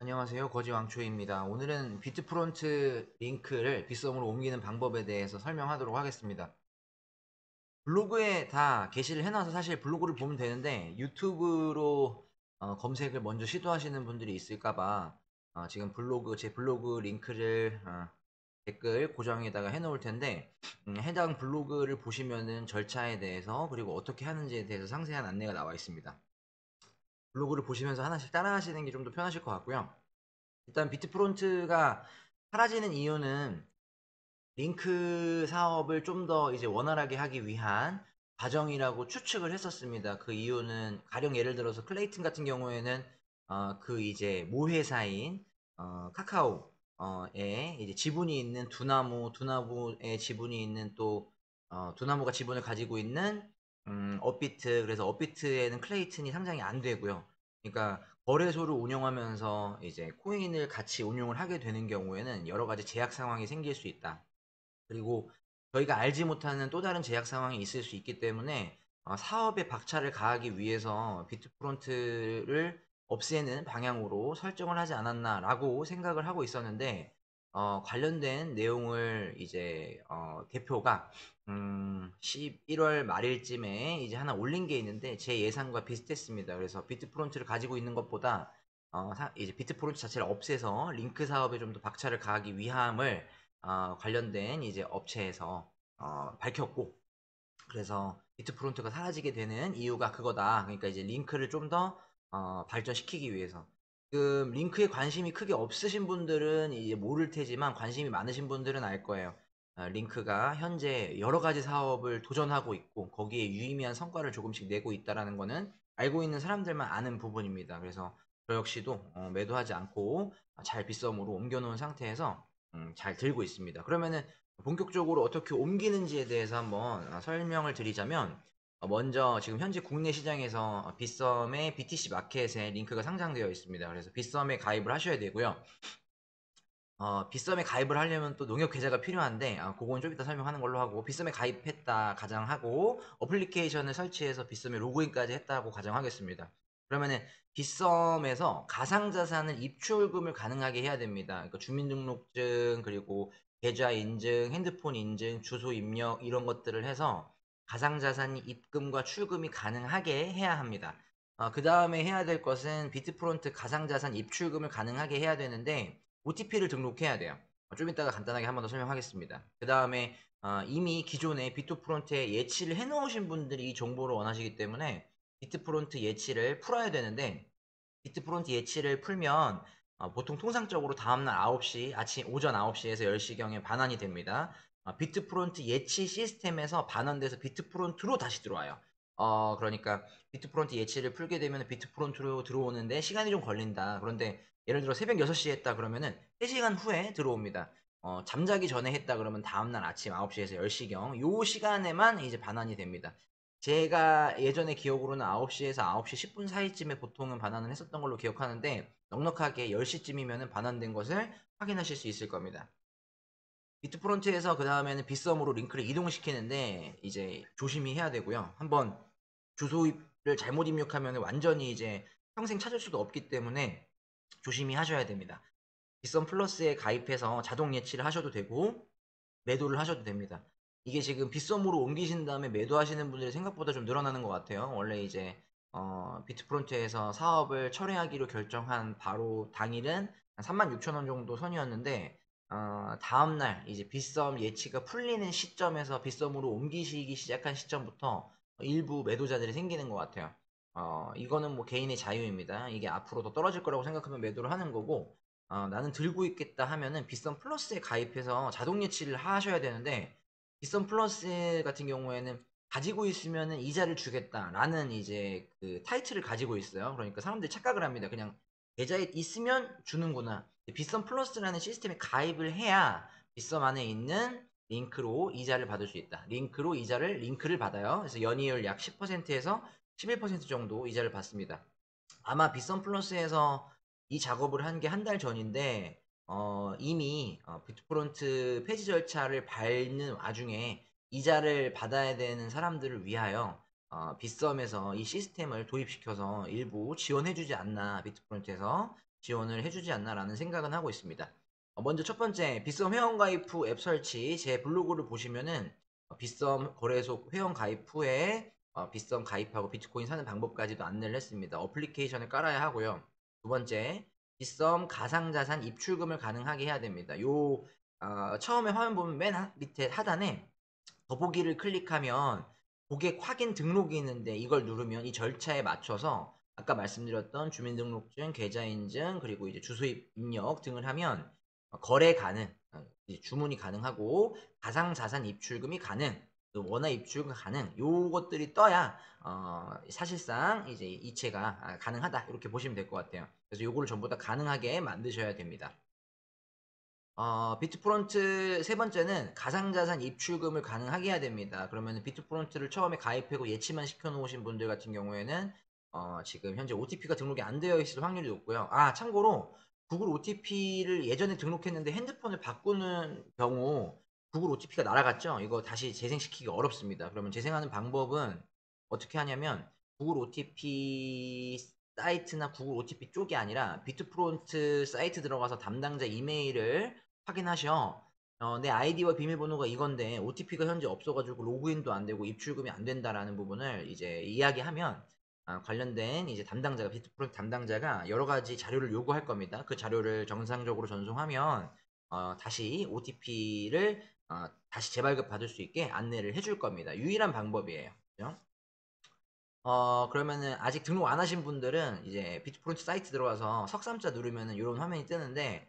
안녕하세요. 거지왕초입니다. 오늘은 비트프론트 링크를 빗썸으로 옮기는 방법에 대해서 설명하도록 하겠습니다. 블로그에 다 게시를 해놔서 사실 블로그를 보면 되는데 유튜브로 검색을 먼저 시도하시는 분들이 있을까봐 지금 제 블로그 링크를 댓글 고정에다가 해놓을 텐데 해당 블로그를 보시면은 절차에 대해서 그리고 어떻게 하는지에 대해서 상세한 안내가 나와 있습니다. 블로그를 보시면서 하나씩 따라하시는 게 좀 더 편하실 것 같고요. 일단 비트프론트가 사라지는 이유는 링크 사업을 좀 더 이제 원활하게 하기 위한 과정이라고 추측을 했었습니다. 그 이유는 가령 예를 들어서 클레이튼 같은 경우에는 그 이제 모회사인 카카오에 이제 지분이 있는 두나무의 지분이 있는 또 두나무가 지분을 가지고 있는 업비트, 그래서 업비트에는 클레이튼이 상장이 안 되고요. 그러니까 거래소를 운영하면서 이제 코인을 같이 운용을 하게 되는 경우에는 여러 가지 제약 상황이 생길 수 있다. 그리고 저희가 알지 못하는 또 다른 제약 상황이 있을 수 있기 때문에 사업에 박차를 가하기 위해서 비트프론트를 없애는 방향으로 설정을 하지 않았나라고 생각을 하고 있었는데 관련된 내용을 이제 대표가 11월 말일쯤에 이제 하나 올린 게 있는데 제 예상과 비슷했습니다. 그래서 비트프론트를 가지고 있는 것보다 이제 비트프론트 자체를 없애서 링크 사업에 좀 더 박차를 가하기 위함을 관련된 이제 업체에서 밝혔고, 그래서 비트프론트가 사라지게 되는 이유가 그거다. 그러니까 이제 링크를 좀 더 발전시키기 위해서. 지금 링크에 관심이 크게 없으신 분들은 이제 모를 테지만 관심이 많으신 분들은 알 거예요. 링크가 현재 여러 가지 사업을 도전하고 있고 거기에 유의미한 성과를 조금씩 내고 있다라는 거는 알고 있는 사람들만 아는 부분입니다. 그래서 저 역시도 매도하지 않고 잘 빗썸으로 옮겨놓은 상태에서 잘 들고 있습니다. 그러면은 본격적으로 어떻게 옮기는지에 대해서 한번 설명을 드리자면 먼저 지금 현재 국내 시장에서 빗썸의 BTC 마켓에 링크가 상장되어 있습니다. 그래서 빗썸에 가입을 하셔야 되고요. 빗썸에 가입을 하려면 또 농협 계좌가 필요한데 그건 좀 이따 설명하는 걸로 하고, 빗썸에 가입했다 가정하고 어플리케이션을 설치해서 빗썸에 로그인까지 했다고 가정하겠습니다. 그러면은 빗썸에서 가상자산을 입출금을 가능하게 해야 됩니다. 그러니까 주민등록증, 그리고 계좌 인증, 핸드폰 인증, 주소 입력 이런 것들을 해서 가상자산 입금과 출금이 가능하게 해야 합니다. 그 다음에 해야 될 것은 비트프론트 가상자산 입출금을 가능하게 해야 되는데 OTP를 등록해야 돼요. 좀 이따가 간단하게 한 번 더 설명하겠습니다. 그 다음에 이미 기존에 비트프론트에 예치를 해놓으신 분들이 이 정보를 원하시기 때문에 비트프론트 예치를 풀어야 되는데, 비트프론트 예치를 풀면 보통 통상적으로 다음날 9시, 오전 9시에서 10시경에 반환이 됩니다. 비트프론트 예치 시스템에서 반환돼서 비트프론트로 다시 들어와요. 그러니까 비트프론트 예치를 풀게 되면 비트프론트로 들어오는데 시간이 좀 걸린다. 그런데 예를 들어 새벽 6시에 했다 그러면은 3시간 후에 들어옵니다. 잠자기 전에 했다 그러면 다음날 아침 9시에서 10시경 요 시간에만 이제 반환이 됩니다. 제가 예전에 기억으로는 9시에서 9시 10분 사이쯤에 보통은 반환을 했었던 걸로 기억하는데 넉넉하게 10시쯤이면 반환된 것을 확인하실 수 있을 겁니다. 비트프론트에서 그 다음에는 빗썸으로 링크를 이동시키는데 이제 조심히 해야 되고요. 한번 주소를 잘못 입력하면 완전히 이제 평생 찾을 수도 없기 때문에 조심히 하셔야 됩니다. 빗썸 플러스에 가입해서 자동 예치를 하셔도 되고 매도를 하셔도 됩니다. 이게 지금 빗썸으로 옮기신 다음에 매도하시는 분들이 생각보다 좀 늘어나는 것 같아요. 원래 이제 비트프론트에서 사업을 철회하기로 결정한 바로 당일은 한 36,000원 정도 선이었는데 다음날 이제 빗썸 예치가 풀리는 시점에서 빗썸으로 옮기시기 시작한 시점부터 일부 매도자들이 생기는 것 같아요. 이거는 뭐 개인의 자유입니다. 이게 앞으로 더 떨어질 거라고 생각하면 매도를 하는 거고, 나는 들고 있겠다 하면은 빗썸 플러스에 가입해서 자동 예치를 하셔야 되는데, 빗썸 플러스 같은 경우에는 가지고 있으면은 이자를 주겠다라는 이제 그 타이틀을 가지고 있어요. 그러니까 사람들이 착각을 합니다. 그냥 계좌에 있으면 주는구나. 빗썸 플러스라는 시스템에 가입을 해야 빗썸 안에 있는 링크로 이자를 받을 수 있다. 링크를 받아요. 그래서 연이율 약 10%에서 11% 정도 이자를 받습니다. 아마 빗썸 플러스에서 이 작업을 한 게 한 달 전인데 이미 비트프론트 폐지 절차를 밟는 와중에 이자를 받아야 되는 사람들을 위하여 빗썸에서 이 시스템을 도입시켜서 일부 지원해주지 않나 비트프론트에서 지원을 해주지 않나라는 생각은 하고 있습니다. 먼저 첫 번째, 빗썸 회원가입 후 앱 설치. 제 블로그를 보시면은 빗썸 거래소 회원가입 후에 빗썸 가입하고 비트코인 사는 방법까지도 안내를 했습니다. 어플리케이션을 깔아야 하고요. 두 번째, 빗썸 가상자산 입출금을 가능하게 해야 됩니다. 처음에 화면 보면 맨 밑에 하단에 더보기를 클릭하면 고객 확인 등록이 있는데 이걸 누르면 이 절차에 맞춰서 아까 말씀드렸던 주민등록증, 계좌인증, 그리고 이제 주소 입력 등을 하면 거래 가능, 주문이 가능하고 가상자산 입출금이 가능, 원화 입출금 가능, 요것들이 떠야 사실상 이제 이체가 가능하다 이렇게 보시면 될 것 같아요. 그래서 요거를 전부 다 가능하게 만드셔야 됩니다. 비트프론트 세 번째는 가상자산 입출금을 가능하게 해야 됩니다. 그러면 비트프론트를 처음에 가입하고 예치만 시켜놓으신 분들 같은 경우에는 지금 현재 OTP가 등록이 안 되어 있을 확률이 높고요. 참고로 구글 OTP를 예전에 등록했는데 핸드폰을 바꾸는 경우 구글 OTP가 날아갔죠. 이거 다시 재생시키기 어렵습니다. 그러면 재생하는 방법은 어떻게 하냐면 구글 OTP 사이트나 구글 OTP 쪽이 아니라 비트프론트 사이트 들어가서 담당자 이메일을 확인하셔. 내 아이디와 비밀번호가 이건데 OTP가 현재 없어가지고 로그인도 안 되고 입출금이 안 된다라는 부분을 이제 이야기하면 관련된 이제 담당자가 비트프론트 담당자가 여러 가지 자료를 요구할 겁니다. 그 자료를 정상적으로 전송하면 다시 OTP를 다시 재발급 받을 수 있게 안내를 해줄 겁니다. 유일한 방법이에요. 그죠? 그러면은 아직 등록 안 하신 분들은 이제 비트프론트 사이트 들어가서 석삼자 누르면은 이런 화면이 뜨는데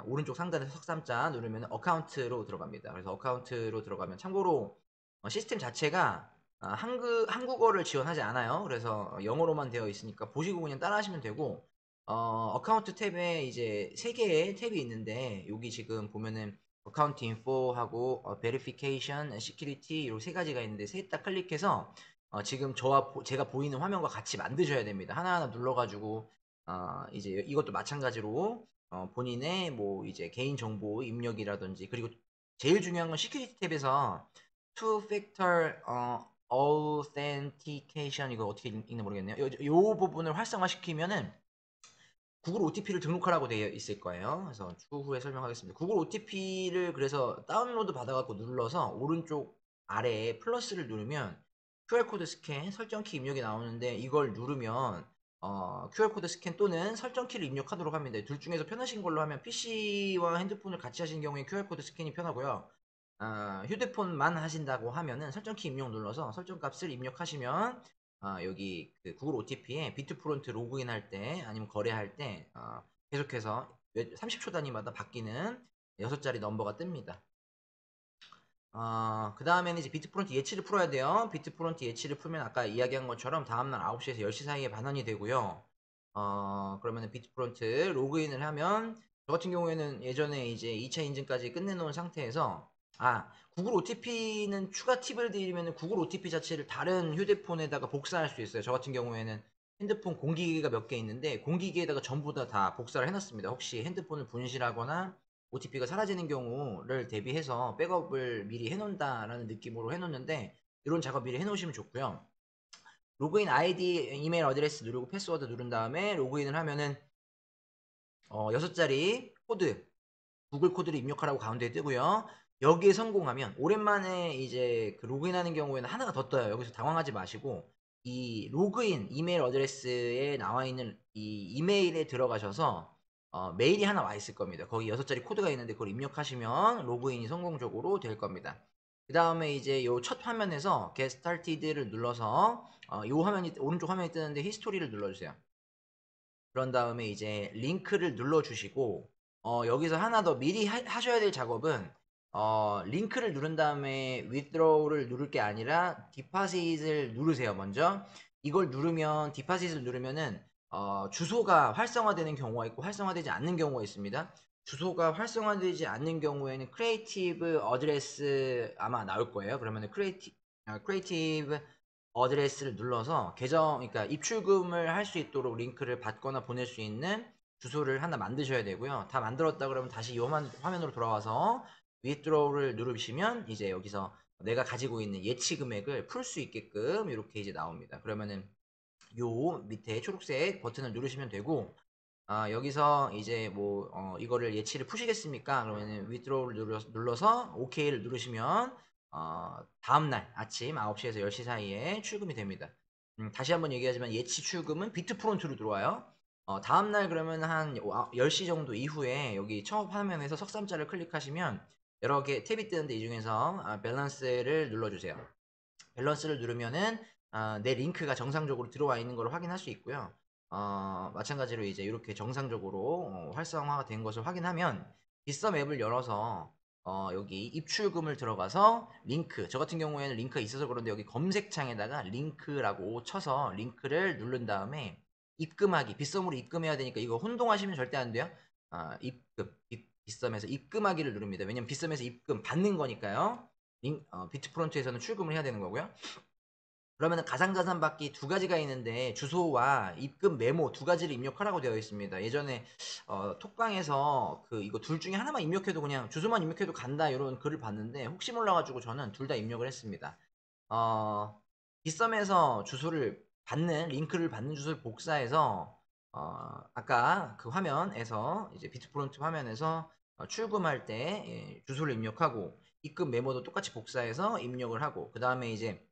오른쪽 상단에 석삼자 누르면 어카운트로 들어갑니다. 그래서 어카운트로 들어가면 참고로 시스템 자체가 한국어를 지원하지 않아요. 그래서 영어로만 되어 있으니까 보시고 그냥 따라 하시면 되고 어카운트 탭에 이제 세 개의 탭이 있는데 여기 지금 보면은 어카운트 인포하고 베리피케이션, 시큐리티 이렇게 세 가지가 있는데 셋 다 클릭해서 지금 제가 보이는 화면과 같이 만드셔야 됩니다. 하나하나 눌러가지고 이제 이것도 마찬가지로 본인의 뭐 이제 개인 정보 입력이라든지 그리고 제일 중요한 건 시큐리티 탭에서 two factor authentication 이거 어떻게 읽나 모르겠네요. 요 부분을 활성화시키면은 구글 OTP를 등록하라고 되어 있을 거예요. 그래서 추후에 설명하겠습니다. 구글 OTP를 그래서 다운로드 받아갖고 눌러서 오른쪽 아래에 플러스를 누르면 QR코드 스캔, 설정키 입력이 나오는데 이걸 누르면 QR코드 스캔 또는 설정키를 입력하도록 합니다. 둘 중에서 편하신 걸로 하면 PC와 핸드폰을 같이 하신 경우에 QR코드 스캔이 편하고요. 휴대폰만 하신다고 하면은 설정키 입력 눌러서 설정값을 입력하시면 여기 그 구글 OTP에 비트프론트 로그인 할 때 아니면 거래할 때 계속해서 30초 단위마다 바뀌는 6자리 넘버가 뜹니다. 그 다음에는 이제 비트프론트 예치를 풀어야 돼요. 비트프론트 예치를 풀면 아까 이야기한 것처럼 다음날 9시에서 10시 사이에 반환이 되고요. 그러면은 비트프론트 로그인을 하면 저 같은 경우에는 예전에 이제 2차 인증까지 끝내놓은 상태에서 구글 OTP는 추가 팁을 드리면 구글 OTP 자체를 다른 휴대폰에다가 복사할 수 있어요. 저 같은 경우에는 핸드폰 공기기가 몇 개 있는데 공기기에다가 전부 다 복사를 해놨습니다. 혹시 핸드폰을 분실하거나 OTP가 사라지는 경우를 대비해서 백업을 미리 해놓는다라는 느낌으로 해놓는데 이런 작업 미리 해놓으시면 좋고요. 로그인 아이디, 이메일 어드레스 누르고 패스워드 누른 다음에 로그인을 하면은 6자리 코드, 구글 코드를 입력하라고 가운데에 뜨고요. 여기에 성공하면 오랜만에 이제 그 로그인하는 경우에는 하나가 더 떠요. 여기서 당황하지 마시고 이 로그인 이메일 어드레스에 나와 있는 이 이메일에 들어가셔서 메일이 하나 와 있을 겁니다. 거기 6자리 코드가 있는데 그걸 입력하시면 로그인이 성공적으로 될 겁니다. 그 다음에 이제 요 첫 화면에서 Get Started를 눌러서 요 화면이 오른쪽 화면이 뜨는데 히스토리를 눌러주세요. 그런 다음에 이제 링크를 눌러주시고 여기서 하나 더 미리 하셔야 될 작업은 링크를 누른 다음에 withdraw를 누를 게 아니라 deposit을 누르세요. 먼저 이걸 누르면 deposit을 누르면은 주소가 활성화되는 경우가 있고 활성화되지 않는 경우가 있습니다. 주소가 활성화되지 않는 경우에는 creative address 아마 나올 거예요. 그러면은 creative 어드레스를 눌러서 그러니까 입출금을 할 수 있도록 링크를 받거나 보낼 수 있는 주소를 하나 만드셔야 되고요. 다 만들었다 그러면 다시 이 화면으로 돌아와서 withdraw를 누르시면 이제 여기서 내가 가지고 있는 예치 금액을 풀 수 있게끔 이렇게 이제 나옵니다. 그러면은 요 밑에 초록색 버튼을 누르시면 되고 여기서 이제 뭐 이거를 예치를 푸시겠습니까? 그러면은 withdraw를 눌러서 OK를 누르시면 다음날 아침 9시에서 10시 사이에 출금이 됩니다. 다시 한번 얘기하지만 예치 출금은 비트프론트로 들어와요. 다음날 그러면 한 10시 정도 이후에 여기 창업 화면에서 석삼자를 클릭하시면 여러 개 탭이 뜨는데 이 중에서 밸런스를 눌러주세요. 밸런스를 누르면은 내 링크가 정상적으로 들어와 있는 걸 확인할 수 있고요. 마찬가지로 이제 이렇게 정상적으로 활성화가 된 것을 확인하면 빗썸 앱을 열어서 여기 입출금을 들어가서 링크, 저 같은 경우에는 링크가 있어서 그런데 여기 검색창에다가 링크라고 쳐서 링크를 누른 다음에 입금하기, 빗썸으로 입금해야 되니까 이거 혼동하시면 절대 안 돼요. 입금, 빗썸에서 입금하기를 누릅니다. 왜냐면 빗썸에서 입금 받는 거니까요. 비트프론트에서는 출금을 해야 되는 거고요. 그러면은 가상자산 받기 두 가지가 있는데 주소와 입금 메모 두 가지를 입력하라고 되어 있습니다. 예전에 톡방에서 그 이거 둘 중에 하나만 입력해도 그냥 주소만 입력해도 간다 이런 글을 봤는데 혹시 몰라가지고 저는 둘 다 입력을 했습니다. 어, 빗썸에서 주소를 받는 링크를 받는 주소를 복사해서 아까 그 화면에서 이제 비트프론트 화면에서 출금할 때 주소를 입력하고 입금 메모도 똑같이 복사해서 입력을 하고 그 다음에 이제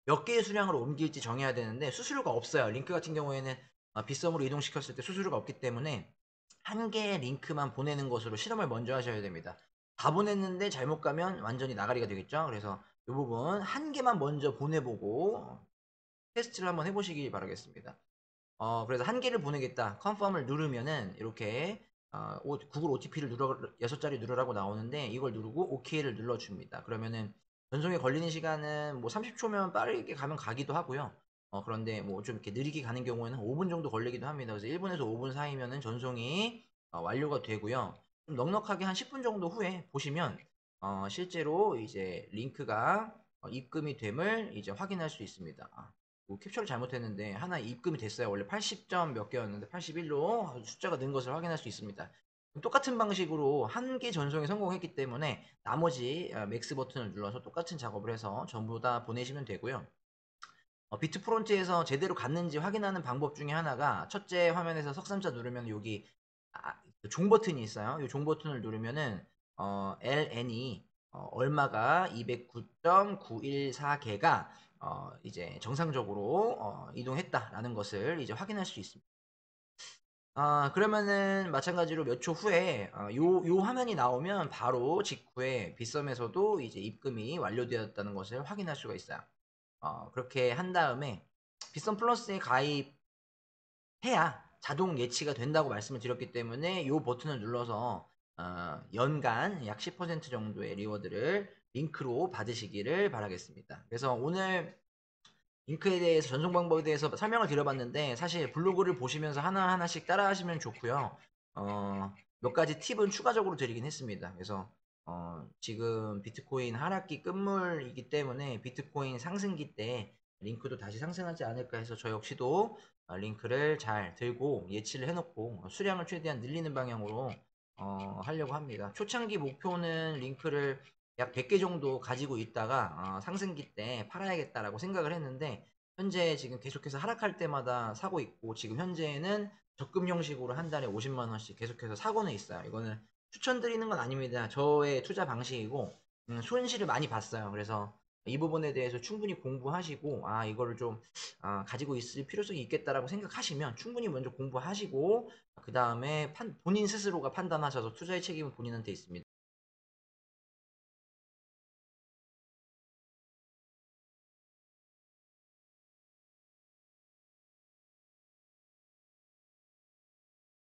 몇 개의 수량으로 옮길지 정해야 되는데 수수료가 없어요. 링크 같은 경우에는 빗썸으로 이동시켰을 때 수수료가 없기 때문에 한 개의 링크만 보내는 것으로 실험을 먼저 하셔야 됩니다. 다 보냈는데 잘못 가면 완전히 나가리가 되겠죠. 그래서 이 부분 한 개만 먼저 보내보고 테스트를 한번 해보시기 바라겠습니다. 그래서 한 개를 보내겠다. 컨펌을 누르면은 이렇게 구글 OTP를 눌러 6자리 누르라고 나오는데 이걸 누르고 OK를 눌러줍니다. 그러면은 전송에 걸리는 시간은 뭐 30초면 빠르게 가면 가기도 하고요. 그런데 뭐 좀 이렇게 느리게 가는 경우에는 5분 정도 걸리기도 합니다. 그래서 1분에서 5분 사이면은 전송이 완료가 되고요. 좀 넉넉하게 한 10분 정도 후에 보시면 실제로 이제 링크가 입금이 됨을 이제 확인할 수 있습니다. 뭐 캡처를 잘못했는데 하나 입금이 됐어요. 원래 80점 몇 개였는데 81로 숫자가 는 것을 확인할 수 있습니다. 똑같은 방식으로 한 개 전송에 성공했기 때문에 나머지 맥스 버튼을 눌러서 똑같은 작업을 해서 전부 다 보내시면 되고요. 비트프론트에서 제대로 갔는지 확인하는 방법 중에 하나가 첫째 화면에서 석삼자 누르면 여기 종 버튼이 있어요. 이 종 버튼을 누르면은 LN이 얼마가 209.914개가 이제 정상적으로 이동했다라는 것을 이제 확인할 수 있습니다. 그러면은 마찬가지로 몇 초 후에 요 화면이 나오면 바로 직후에 빗썸에서도 이제 입금이 완료되었다는 것을 확인할 수가 있어요. 그렇게 한 다음에 빗썸 플러스에 가입해야 자동 예치가 된다고 말씀을 드렸기 때문에 이 버튼을 눌러서 연간 약 10% 정도의 리워드를 링크로 받으시기를 바라겠습니다. 그래서 오늘 링크에 대해서 전송 방법에 대해서 설명을 드려봤는데 사실 블로그를 보시면서 하나하나씩 따라 하시면 좋고요. 몇 가지 팁은 추가적으로 드리긴 했습니다. 그래서 지금 비트코인 하락기 끝물이기 때문에 비트코인 상승기 때 링크도 다시 상승하지 않을까 해서 저 역시도 링크를 잘 들고 예치를 해놓고 수량을 최대한 늘리는 방향으로 하려고 합니다. 초창기 목표는 링크를 약 100개 정도 가지고 있다가 상승기 때 팔아야겠다라고 생각을 했는데 현재 지금 계속해서 하락할 때마다 사고 있고 지금 현재는 적금 형식으로 한 달에 50만 원씩 계속해서 사고는 있어요. 이거는 추천드리는 건 아닙니다. 저의 투자 방식이고 손실을 많이 봤어요. 그래서 이 부분에 대해서 충분히 공부하시고 이거를 좀 가지고 있을 필요성이 있겠다라고 생각하시면 충분히 먼저 공부하시고 그 다음에 본인 스스로가 판단하셔서 투자의 책임은 본인한테 있습니다.